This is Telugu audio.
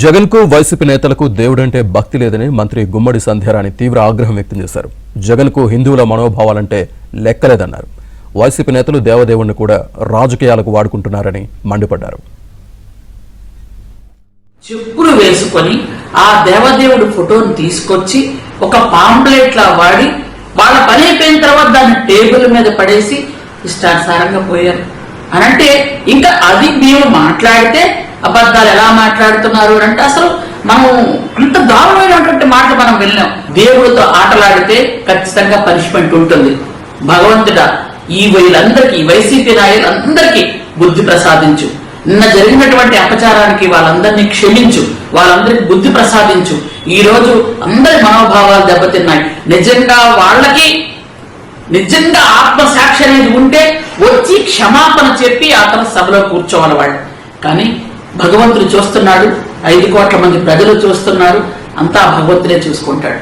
జగన్ కు వైసీపీ నేతలకు దేవుడంటే భక్తి లేదని మంత్రి గుమ్మడి సంధ్యారాణి తీవ్ర ఆగ్రహం వ్యక్తం చేశారు. జగన్ కు హిందువుల మనోభావాలంటే లెక్కలేదన్నారు. వైసీపీ నేతలు దేవదేవుణ్ణి కూడా రాజకీయాలకు వాడుకుంటున్నారని మండిపడ్డారు. చెప్పులు వేసుకొని ఆ దేవదేవుడి ఫోటోను తీసుకొచ్చి ఒక పాంప్లెట్ లా వాడి వాళ్ళ పని అయిపోయిన తర్వాత దాన్ని టేబుల్ మీద పడేసి ఇష్టానుసారంగా పోయారు అనంటే ఇంకా అది మేము మాట్లాడితే అబద్ధాలు ఎలా మాట్లాడుతున్నారు అంటే అసలు మనం అంత దారుణమైనటువంటి మాటలు మనం వెళ్ళాం. దేవుడితో ఆటలాడితే ఖచ్చితంగా పనిష్మెంట్ ఉంటుంది. భగవంతుడా ఈ వీళ్ళందరికీ వైసీపీ నాయకులందరికీ బుద్ధి ప్రసాదించు. నిన్న జరిగినటువంటి అపచారానికి వాళ్ళందరినీ క్షమించు, వాళ్ళందరికీ బుద్ధి ప్రసాదించు. ఈ రోజు అందరి మనోభావాలు దెబ్బతిన్నాయి. నిజంగా ఆత్మసాక్షి అనేది ఉంటే వచ్చి క్షమాపణ చెప్పి ఆ తర్వాత సభలో కూర్చోవాలి వాళ్ళు. కానీ భగవంతుడు చూస్తున్నాడు, 5 కోట్ల మంది ప్రజలు చూస్తున్నారు, అంతా భగవంతుడే చూసుకుంటాడు.